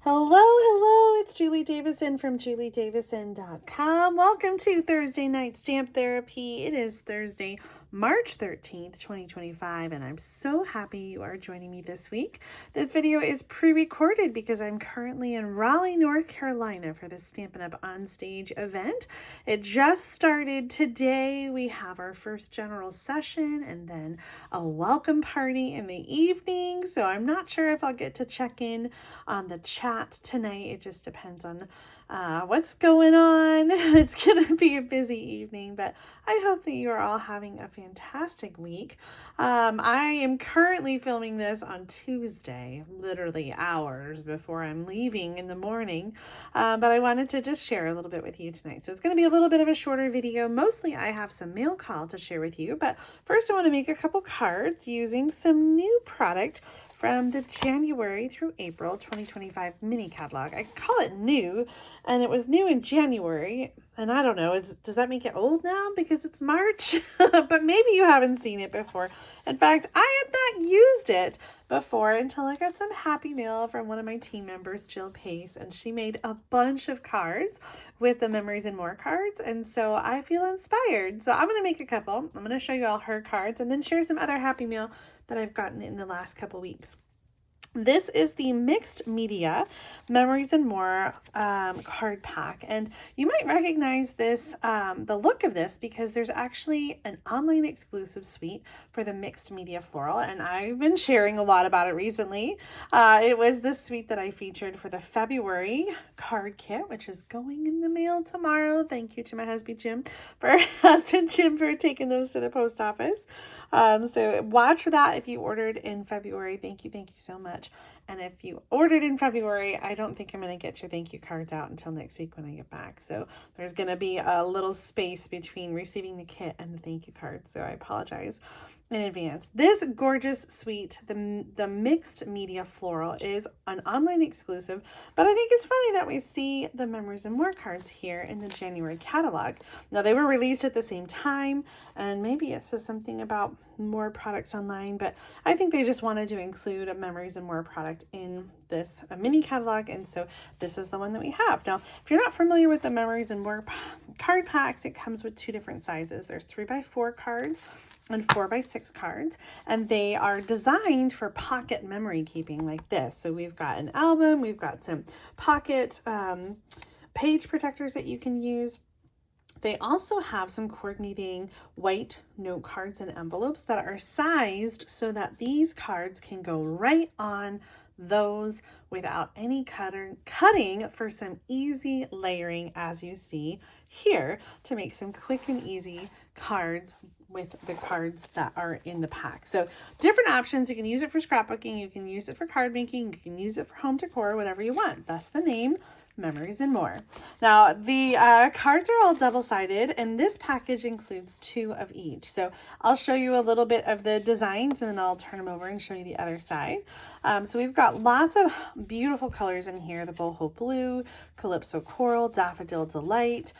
Hello, it's Julie Davison from juliedavison.com. Welcome to Thursday Night Stamp Therapy. It is Thursday, March 13th, 2025, and I'm so happy you are joining me this week. This video is pre-recorded because I'm currently in Raleigh, North Carolina for the Stampin' Up! On Stage event. It just started today. We have our first general session and then a welcome party in the evening, so I'm not sure if I'll get to check in on the chat tonight. It just depends on what's going on. It's gonna be a busy evening, but I hope that you are all having a fantastic week. I am currently filming this on Tuesday, literally hours before I'm leaving in the morning, but I wanted to just share a little bit with you tonight. So it's going to be a little bit of a shorter video. Mostly I have some mail call to share with you, but first I want to make a couple cards using some new product from the January through April 2025 mini catalog. I call it new, and it was new in January, and I don't know, does that make it old now because it's March? But maybe you haven't seen it before. In fact, I had not used it before until I got some happy mail from one of my team members, Jill Pace, and she made a bunch of cards with the Memories and More cards, and so I feel inspired. So I'm going to make a couple. I'm going to show you all her cards and then share some other happy mail that I've gotten in the last couple weeks. This is the Mixed Media Memories and More card pack, and you might recognize this, the look of this, because there's actually an online exclusive suite for the Mixed Media Floral, and I've been sharing a lot about it recently. It was the suite that I featured for the February card kit, which is going in the mail tomorrow. Thank you to my husband Jim for taking those to the post office. So watch for that if you ordered in February. Thank you so much. And if you ordered in February, I don't think I'm going to get your thank you cards out until next week when I get back. So there's going to be a little space between receiving the kit and the thank you cards. So I apologize in advance. This gorgeous suite, the Mixed Media Floral, is an online exclusive, but I think it's funny that we see the Memories and More cards here in the January catalog. Now, they were released at the same time, and maybe it says something about more products online, but I think they just wanted to include a Memories and More product in this mini catalog, and so this is the one that we have. Now, if you're not familiar with the Memories and More card packs, it comes with two different sizes. There's 3x4 cards and 4x6 cards, and they are designed for pocket memory keeping like this. So we've got an album, we've got some pocket page protectors that you can use. They also have some coordinating white note cards and envelopes that are sized so that these cards can go right on those without any cutting for some easy layering, as you see here, to make some quick and easy cards with the cards that are in the pack. So different options. You can use it for scrapbooking, you can use it for card making, you can use it for home decor, whatever you want. Thus the name, Memories and More. Now, the cards are all double-sided, and this package includes 2 of each. So I'll show you a little bit of the designs, and then I'll turn them over and show you the other side. So we've got lots of beautiful colors in here: the Boho Blue, Calypso Coral, Daffodil Delight,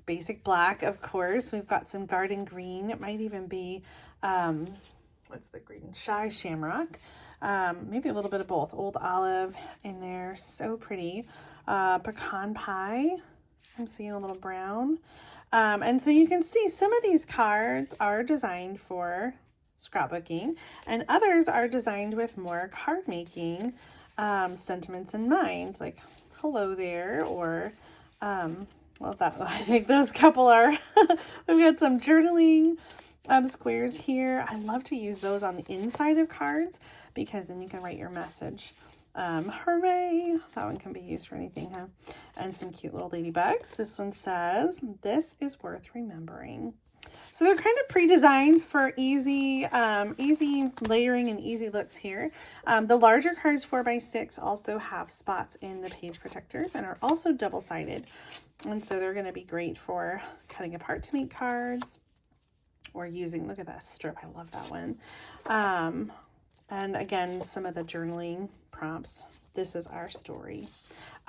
basic black, of course. We've got some garden green. It might even be what's the green? Shy Shamrock. Maybe a little bit of both. Old Olive in there. So pretty. Pecan Pie. I'm seeing a little brown. And so you can see some of these cards are designed for scrapbooking, and others are designed with more card making sentiments in mind, like hello there, or well, I think those couple are. We've got some journaling squares here. I love to use those on the inside of cards because then you can write your message. Hooray! That one can be used for anything, huh? And some cute little ladybugs. This one says, "This is worth remembering." So they're kind of pre-designed for easy layering and easy looks here. The larger cards, 4x6, also have spots in the page protectors and are also double-sided. And so they're going to be great for cutting apart to make cards or using, look at that strip. I love that one. And again, some of the journaling prompts this is our story.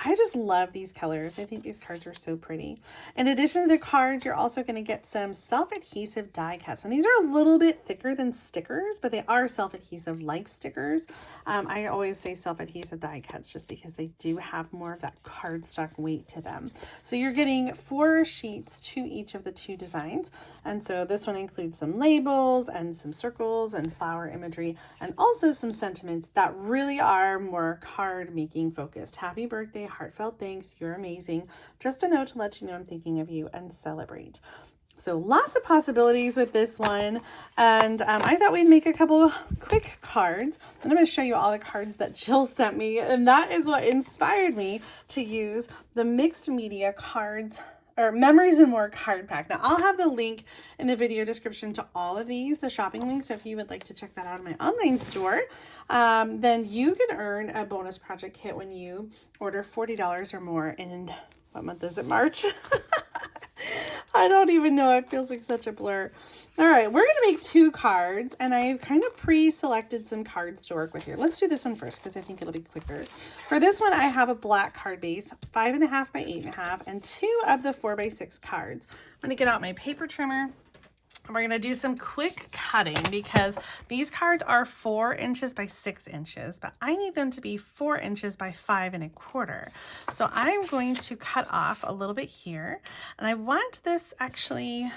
I just love these colors. I think these cards are so pretty. In addition to the cards, you're also going to get some self-adhesive die cuts. And these are a little bit thicker than stickers, but they are self-adhesive like stickers. I always say self-adhesive die cuts just because they do have more of that cardstock weight to them. So you're getting 4 sheets to each of the 2 designs. And so this one includes some labels and some circles and flower imagery and also some sentiments that really are more card making focused. Happy birthday. Heartfelt thanks. You're amazing. Just a note to let you know I'm thinking of you and celebrate. So lots of possibilities with this one. And I thought we'd make a couple quick cards. And I'm going to show you all the cards that Jill sent me. And that is what inspired me to use the mixed media cards or Memories and More card pack. Now I'll have the link in the video description to all of these, the shopping link. So if you would like to check that out in my online store, then you can earn a bonus project kit when you order $40 or more in, what month is it, March? I don't even know. It feels like such a blur. All right, we're going to make 2 cards, and I've kind of pre-selected some cards to work with here. Let's do this one first because I think it'll be quicker. For this one, I have a black card base, 5.5 by 8.5, and 2 of the 4 by 6 cards. I'm going to get out my paper trimmer. And we're going to do some quick cutting because these cards are 4 inches by 6 inches, but I need them to be 4 inches by 5 1/4. So I'm going to cut off a little bit here, and I want this actually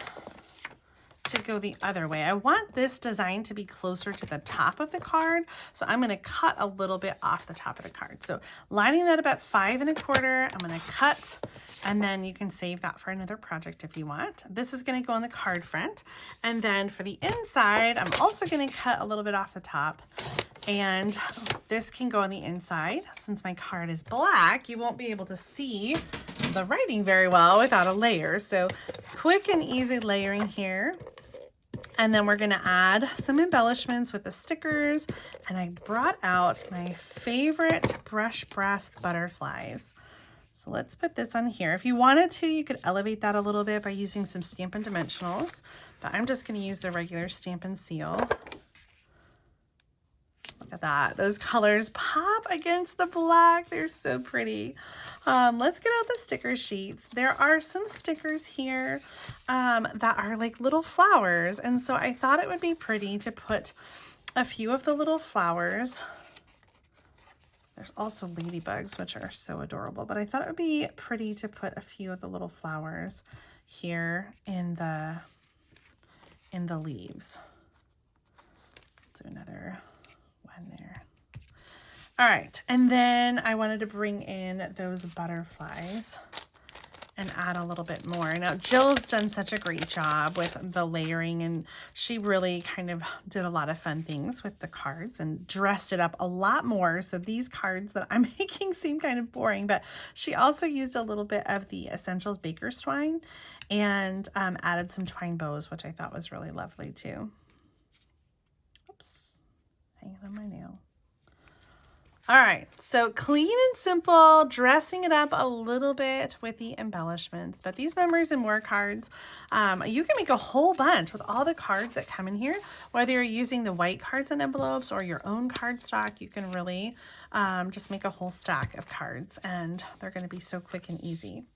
to go the other way. I want this design to be closer to the top of the card. So I'm going to cut a little bit off the top of the card. So lining that about 5 1/4, I'm going to cut, and then you can save that for another project if you want. This is going to go on the card front. And then for the inside, I'm also going to cut a little bit off the top, and this can go on the inside. Since my card is black, you won't be able to see the writing very well without a layer. So quick and easy layering here. And then we're going to add some embellishments with the stickers. And I brought out my favorite brush brass butterflies. So let's put this on here. If you wanted to, you could elevate that a little bit by using some Stampin' Dimensionals. But I'm just going to use the regular Stampin' Seal. Look at that. Those colors pop against the black. They're so pretty. Let's get out the sticker sheets. There are some stickers here that are like little flowers. And so I thought it would be pretty to put a few of the little flowers. There's also ladybugs, which are so adorable. But I thought it would be pretty to put a few of the little flowers here in the leaves. Let's do another one there. All right, and then I wanted to bring in those butterflies and add a little bit more. Now, Jill's done such a great job with the layering, and she really kind of did a lot of fun things with the cards and dressed it up a lot more. So these cards that I'm making seem kind of boring, but she also used a little bit of the Essentials Baker's twine and added some twine bows, which I thought was really lovely too. Oops, hanging on my nail. All right, so clean and simple, dressing it up a little bit with the embellishments. But these Memories and More cards, you can make a whole bunch with all the cards that come in here. Whether you're using the white cards and envelopes or your own cardstock, you can really just make a whole stack of cards, and they're going to be so quick and easy.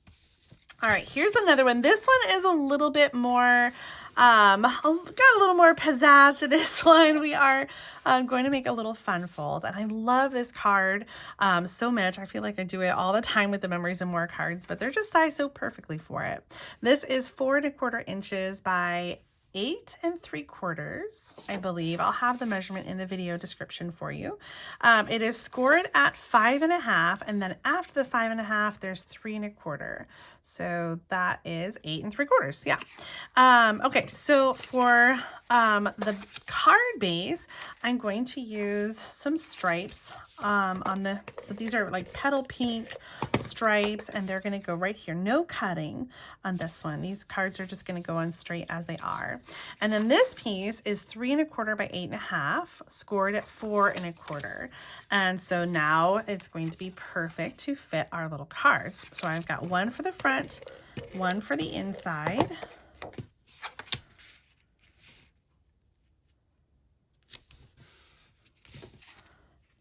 All right, here's another one. This one is a little bit more, got a little more pizzazz to this one. We are going to make a little fun fold, and I love this card so much. I feel like I do it all the time with the Memories and More cards, but they're just sized so perfectly for it. This is 4 1/4 inches by 8 3/4, I believe. I'll have the measurement in the video description for you. It is scored at 5 1/2, and then after the 5 1/2, there's 3 1/4. So that is 8 3/4. Yeah. Okay, so for the card base, I'm going to use some stripes so these are like petal pink stripes, and they're going to go right here. No cutting on this one. These cards are just going to go on straight as they are. And then this piece is 3 1/4 by 8 1/2, scored at 4 1/4. And so now it's going to be perfect to fit our little cards. So I've got one for the front, one for the inside.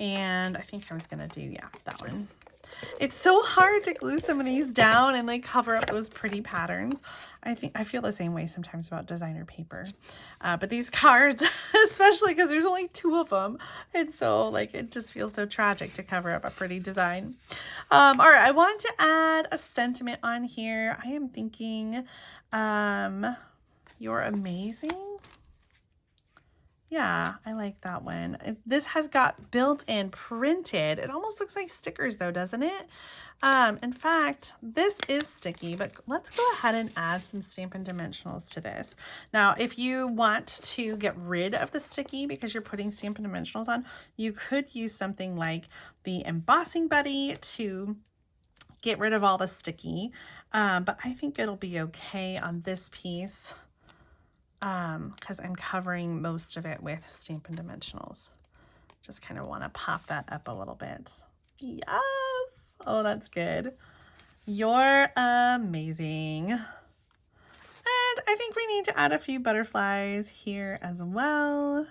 And I think I was gonna do, yeah, that one. It's so hard to glue some of these down and like cover up those pretty patterns. I feel the same way sometimes about designer paper. But these cards, especially because there's only 2 of them. And so like, it just feels so tragic to cover up a pretty design. All right, I want to add a sentiment on here. I am thinking, you're amazing. Yeah, I like that one. This has got built-in printed. It almost looks like stickers though, doesn't it? In fact, this is sticky, but let's go ahead and add some Stampin' Dimensionals to this. Now, if you want to get rid of the sticky because you're putting Stampin' Dimensionals on, you could use something like the Embossing Buddy to get rid of all the sticky. But I think it'll be okay on this piece. Because I'm covering most of it with Stampin' Dimensionals. Just kind of want to pop that up a little bit. Yes! Oh, that's good. You're amazing. And I think we need to add a few butterflies here as well.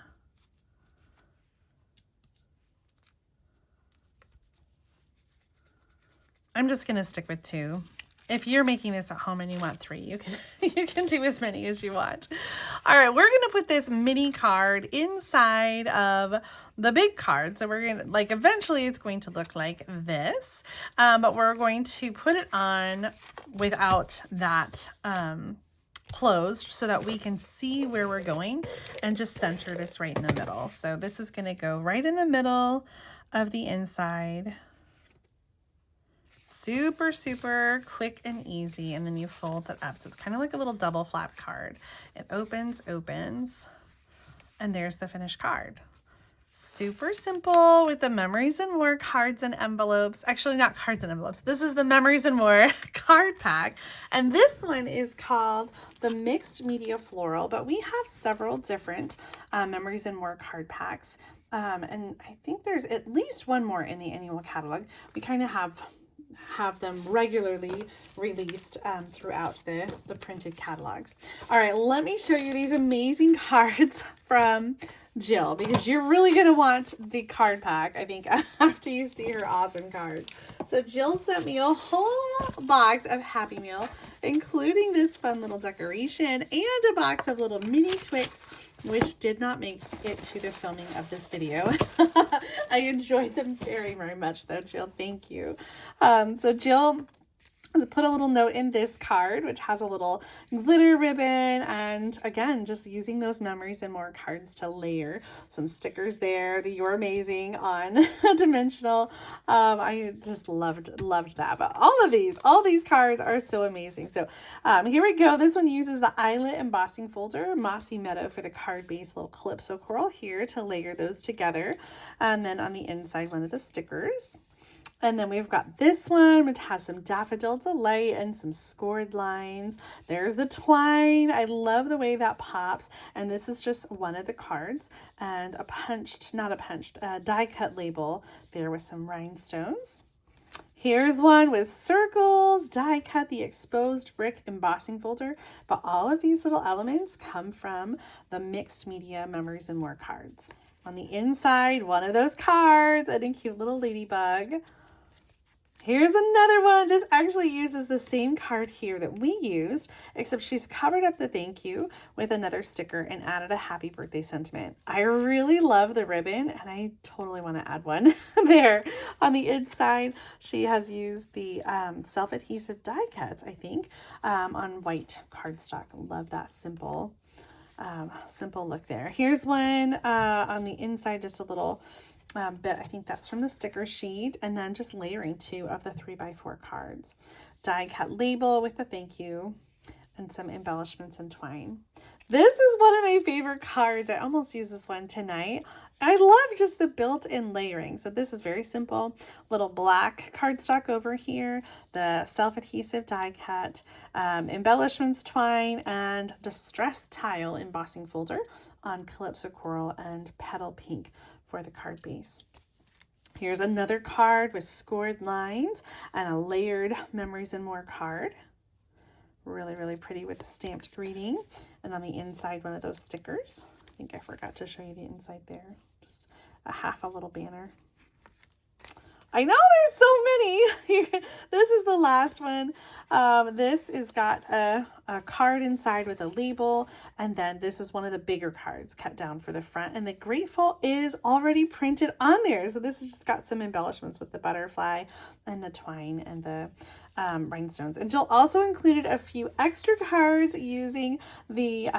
I'm just going to stick with 2. If you're making this at home and you want 3, you can do as many as you want. All right, we're going to put this mini card inside of the big card. So we're going to, like, eventually it's going to look like this, but we're going to put it on without that closed so that we can see where we're going and just center this right in the middle. So this is going to go right in the middle of the inside. Super, super quick and easy. And then you fold it up. So it's kind of like a little double flap card. It opens, and there's the finished card. Super simple with the Memories and More cards and envelopes. Actually, not cards and envelopes. This is the Memories and More card pack. And this one is called the Mixed Media Floral, but we have several different Memories and More card packs. And I think there's at least one more in the annual catalog. We kind of have them regularly released throughout the printed catalogs. All right, let me show you these amazing cards from Jill, because you're really going to want the card pack, I think, after you see her awesome cards. So Jill sent me a whole box of Happy Meal, including this fun little decoration and a box of little mini Twix, which did not make it to the filming of this video. I enjoyed them very, very much though, Jill. Thank you. So Jill put a little note in this card, which has a little glitter ribbon, and again, just using those Memories and More cards to layer some stickers there. The You're Amazing on dimensional. I just loved that. But all these cards are so amazing. So here we go. This one uses the Eyelet embossing folder, Mossy Meadow for the card base, little Calypso Coral here to layer those together. And then on the inside, one of the stickers. And then we've got this one, which has some Daffodil Delight and some scored lines. There's the twine. I love the way that pops. And this is just one of the cards, and a die cut label there with some rhinestones. Here's one with circles, die cut, the exposed brick embossing folder. But all of these little elements come from the Mixed Media Memories and More cards. On the inside, one of those cards and a cute little ladybug. Here's another one. This actually uses the same card here that we used, except she's covered up the thank you with another sticker and added a happy birthday sentiment. I really love the ribbon, and I totally want to add one there. On the inside, she has used the self-adhesive die cuts, I think, on white cardstock. Love that simple look there. Here's one on the inside, just a little bit. I think that's from the sticker sheet, and then just layering 2 of the 3x4 cards. Die cut label with the thank you and some embellishments and twine. This is one of my favorite cards. I almost used this one tonight. I love just the built-in layering. So this is very simple. Little black cardstock over here, the self-adhesive die cut, embellishments, twine, and distressed tile embossing folder on Calypso Coral and Petal Pink for the card base. Here's another card with scored lines and a layered Memories and More card. Really, really pretty with the stamped greeting. And on the inside, one of those stickers. I think I forgot to show you the inside there. Just a little banner. I know there's so many. This is the last one. This is got a card inside with a label, and then this is one of the bigger cards cut down for the front, and the Grateful is already printed on there. So this has just got some embellishments with the butterfly and the twine and the rhinestones. And Jill also included a few extra cards using the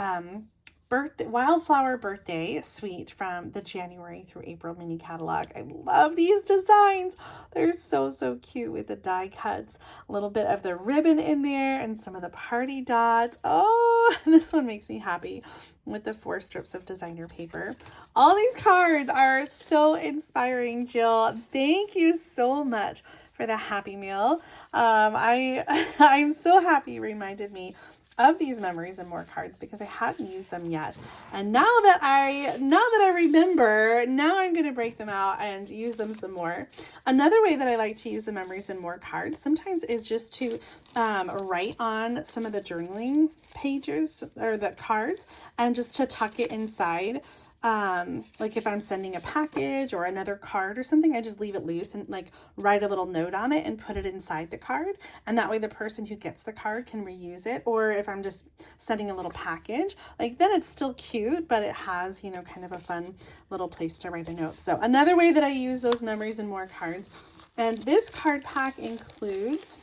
Wildflower Birthday Suite from the January through April mini catalog. I love these designs. They're so, so cute with the die cuts, a little bit of the ribbon in there, and some of the party dots. Oh, this one makes me happy with the 4 strips of designer paper. All these cards are so inspiring, Jill. Thank you so much for the Happy Meal. I'm so happy you reminded me of these memories and more cards because I hadn't used them yet. And now that I remember, now I'm going to break them out and use them some more. Another way that I like to use the memories and more cards sometimes is just to write on some of the journaling pages or the cards and just to tuck it inside. Like if I'm sending a package or another card or something, I just leave it loose and like write a little note on it and put it inside the card. And that way the person who gets the card can reuse it. Or if I'm just sending a little package, like then it's still cute, but it has, you know, kind of a fun little place to write a note. So another way that I use those memories and more cards. And this card pack includes,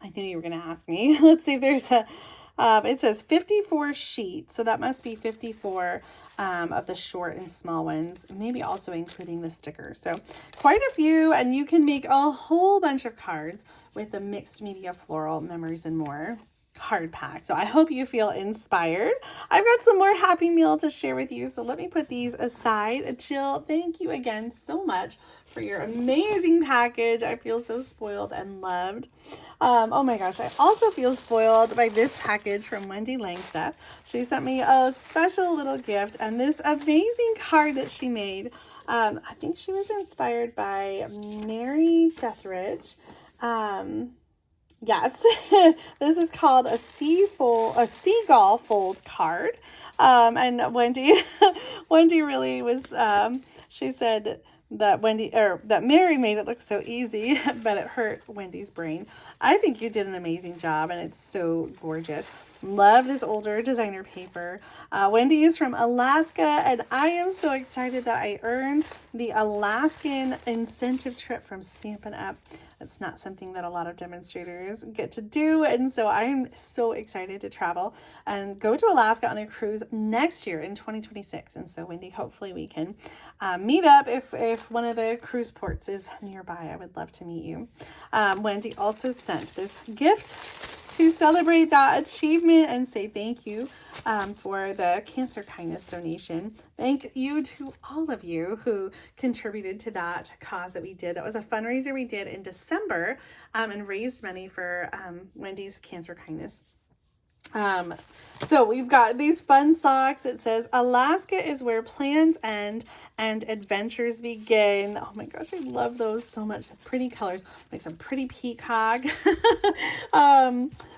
I knew you were going to ask me. Let's see if there's a, it says 54 sheets, so that must be 54 of the short and small ones, maybe also including the stickers. So quite a few, and you can make a whole bunch of cards with the Mixed Media Floral Memories and More card pack. So I hope you feel inspired. I've got some more Happy Meal to share with you, so let me put these aside. Jill, thank you again so much for your amazing package. I feel so spoiled and loved. Oh my gosh, I also feel spoiled by this package from Wendy Langstaff. She sent me a special little gift and this amazing card that she made. I think she was inspired by Mary Deathridge. Yes, this is called a seagull fold card. And Wendy, Wendy really was, she said that Mary made it look so easy, but it hurt Wendy's brain. I think you did an amazing job and it's so gorgeous. Love this older designer paper. Wendy is from Alaska and I am so excited that I earned the Alaskan incentive trip from Stampin' Up. It's not something that a lot of demonstrators get to do. And so I'm so excited to travel and go to Alaska on a cruise next year in 2026. And so Wendy, hopefully we can meet up if one of the cruise ports is nearby. I would love to meet you. Wendy also sent this gift to celebrate that achievement and say thank you for the Cancer Kindness donation. Thank you to all of you who contributed to that cause that we did. That was a fundraiser we did in December and raised money for Wendy's Cancer Kindness. So we've got these fun socks. It says, Alaska is where plans end and adventures begin. Oh my gosh, I love those so much. The pretty colors, like some pretty peacock,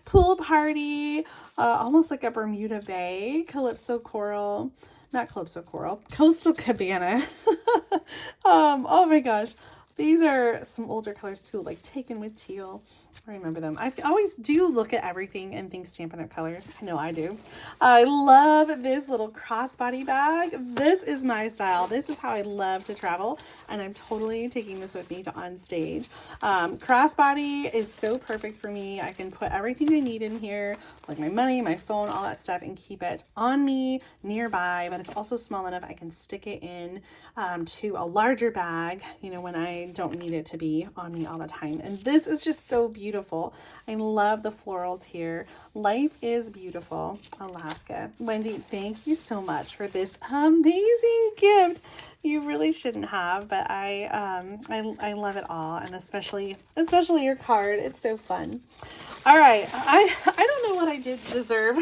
pool party, almost like a Bermuda Bay, Calypso Coral, not Calypso Coral, Coastal Cabana. Oh my gosh. These are some older colors too, like Taken with Teal. I remember them. I always do look at everything and think Stampin' Up colors. I know I do. I love this little crossbody bag. This is my style. This is how I love to travel, and I'm totally taking this with me to on stage. Crossbody is so perfect for me. I can put everything I need in here, like my money, my phone, all that stuff, and keep it on me nearby, but it's also small enough I can stick it in to a larger bag, you know, when I don't need it to be on me all the time. And this is just so beautiful. I love the florals here. Life is beautiful, Alaska. Wendy, thank you so much for this amazing gift. You really shouldn't have, but I love it all, and especially your card. It's so fun. All right, I don't know what I did to deserve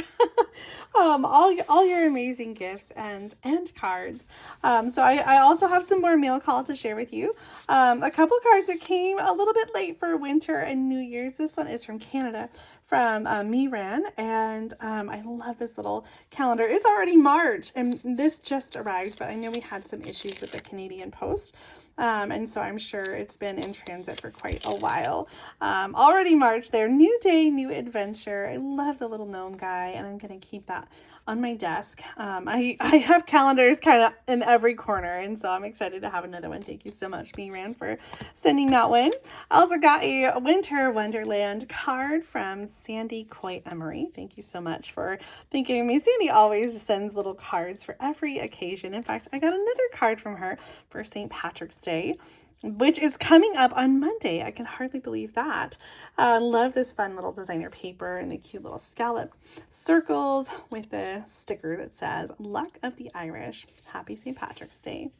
all your amazing gifts and cards. So I also have some more mail call to share with you. A couple cards that came a little bit late for winter and New Year's. This one is from Canada, from Miran, and I love this little calendar. It's already March, and this just arrived, but I know we had some issues with the Canadian Post. And so I'm sure it's been in transit for quite a while. Already March there. New day, new adventure. I love the little gnome guy, and I'm going to keep that on my desk. I have calendars kind of in every corner, and so I'm excited to have another one. Thank you so much, Ran, for sending that one. I also got a Winter Wonderland card from Sandy Coy Emery. Thank you so much for thinking of me. Sandy always sends little cards for every occasion. In fact, I got another card from her for St. Patrick's Day, which is coming up on Monday. I can hardly believe that. Love this fun little designer paper and the cute little scallop circles with the sticker that says, Luck of the Irish. Happy St. Patrick's Day.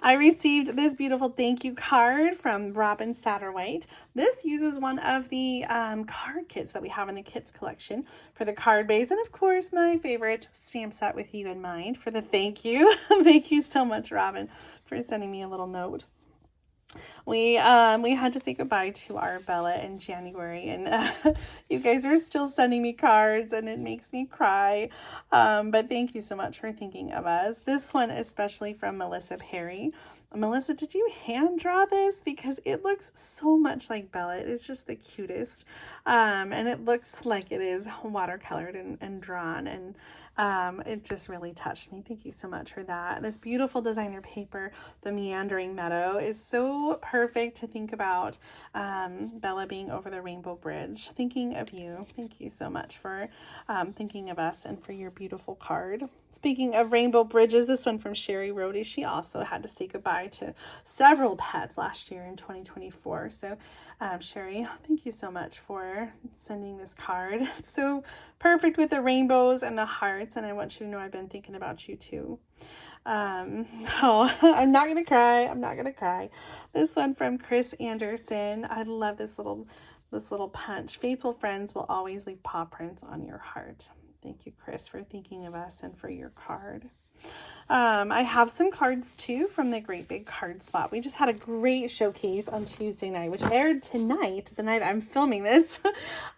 I received this beautiful thank you card from Robin Satterwhite. This uses one of the card kits that we have in the kits collection for the card base. And of course, my favorite stamp set with you in mind for the thank you. Thank you so much, Robin, for sending me a little note. We had to say goodbye to our Bella in January, and you guys are still sending me cards, and it makes me cry. But thank you so much for thinking of us. This one especially from Melissa Perry. Melissa, did you hand draw this? Because it looks so much like Bella. It is just the cutest. And it looks like it is watercolored and drawn, and it just really touched me. Thank you so much for that. This beautiful designer paper, the Meandering Meadow, is so perfect to think about Bella being over the Rainbow Bridge. Thinking of you. Thank you so much for thinking of us and for your beautiful card. Speaking of rainbow bridges, this one from Sherry Rohde. She also had to say goodbye to several pets last year in 2024. So Sherry, thank you so much for sending this card. It's so perfect with the rainbows and the hearts, and I want you to know I've been thinking about you too. Oh, I'm not gonna cry. I'm not gonna cry. This one from Chris Anderson. I love this little punch. Faithful friends will always leave paw prints on your heart. Thank you, Chris, for thinking of us and for your card. I have some cards too from the Great Big Card Swap. We just had a great showcase on Tuesday night, which aired tonight, the night I'm filming this.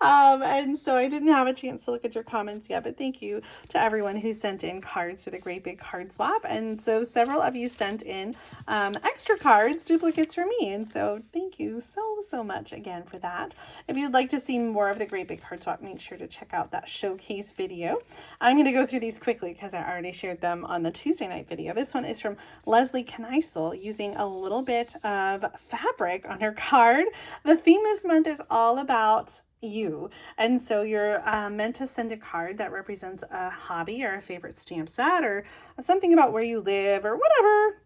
And so I didn't have a chance to look at your comments yet, but thank you to everyone who sent in cards for the Great Big Card Swap. And so several of you sent in extra cards, duplicates for me. And so thank you so much again for that. If you'd like to see more of the Great Big Card Swap, make sure to check out that showcase video. I'm going to go through these quickly because I already shared them on the Tuesday night video. This one is from Leslie Kneisel, using a little bit of fabric on her card. The theme this month is all about you, and so you're meant to send a card that represents a hobby or a favorite stamp set or something about where you live or whatever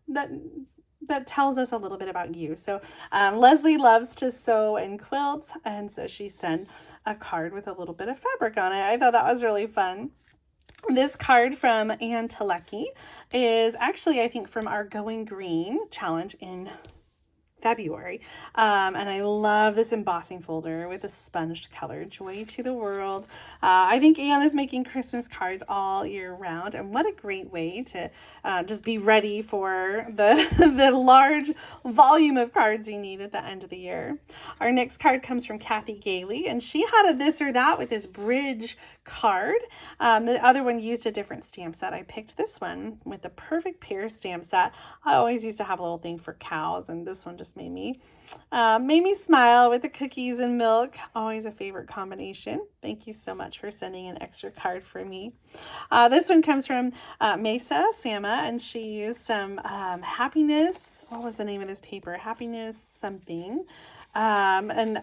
that tells us a little bit about you. So Leslie loves to sew and quilt, and so she sent a card with a little bit of fabric on it. I thought that was really fun. This card from Ann Telecki is actually, I think, from our Going Green challenge in February. And I love this embossing folder with a sponged color. Joy to the world. I think Anne is making Christmas cards all year round, and what a great way to just be ready for the large volume of cards you need at the end of the year. Our next card comes from Kathy Gailey, and she had a this or that with this bridge card. The other one used a different stamp set. I picked this one with the perfect pair stamp set. I always used to have a little thing for cows, and this one just made me smile with the cookies and milk. Always a favorite combination. Thank you so much for sending an extra card for me. This one comes from Mesa Sama, and she used some happiness. What was the name of this paper? Happiness something. And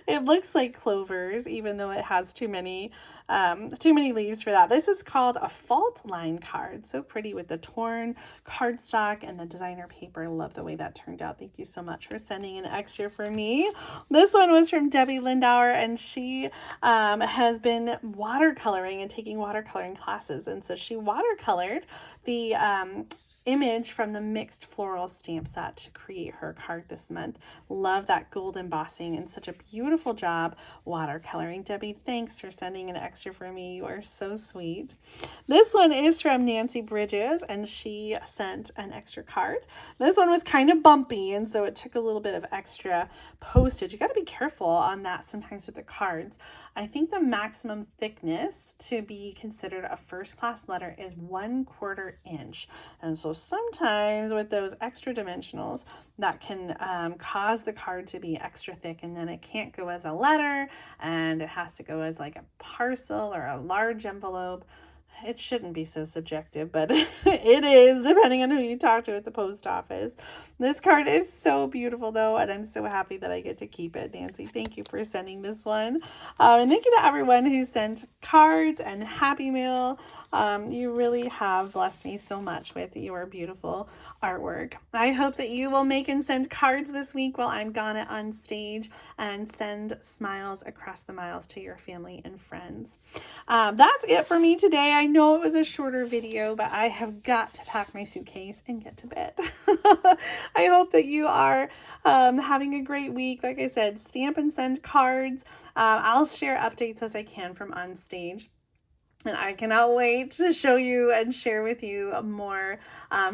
it looks like clovers, even though it has too many leaves for that. This is called a fault line card. So pretty with the torn cardstock and the designer paper. Love the way that turned out. Thank you so much for sending an extra for me. This one was from Debbie Lindauer, and she has been watercoloring and taking watercoloring classes. And so she watercolored the image from the mixed floral stamp set to create her card this month. Love that gold embossing and such a beautiful job watercoloring. Debbie, thanks for sending an extra for me. You are so sweet. This one is from Nancy Bridges, and she sent an extra card. This one was kind of bumpy, and so it took a little bit of extra postage. You got to be careful on that sometimes with the cards. I think the maximum thickness to be considered a first class letter is 1/4 inch. And so sometimes with those extra dimensionals, that can cause the card to be extra thick, and then it can't go as a letter, and it has to go as like a parcel or a large envelope. It shouldn't be so subjective, but it is, depending on who you talk to at the post office. This card is so beautiful, though, and I'm so happy that I get to keep it. Nancy, thank you for sending this one. And thank you to everyone who sent cards and Happy Mail. You really have blessed me so much with your beautiful artwork. I hope that you will make and send cards this week while I'm gone on stage, and send smiles across the miles to your family and friends. That's it for me today. I know it was a shorter video, but I have got to pack my suitcase and get to bed. I hope that you are having a great week. Like I said, stamp and send cards. I'll share updates as I can from on stage. And I cannot wait to show you and share with you more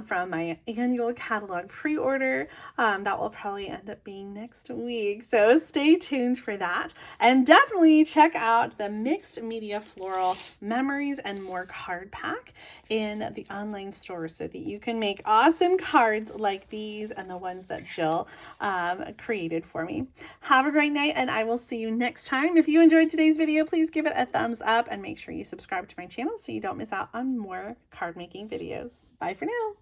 from my annual catalog pre-order. That will probably end up being next week. So stay tuned for that. And definitely check out the Mixed Media Floral Memories and More card pack in the online store, so that you can make awesome cards like these and the ones that Jill created for me. Have a great night, and I will see you next time. If you enjoyed today's video, please give it a thumbs up and make sure you subscribe to my channel so you don't miss out on more card making videos. Bye for now.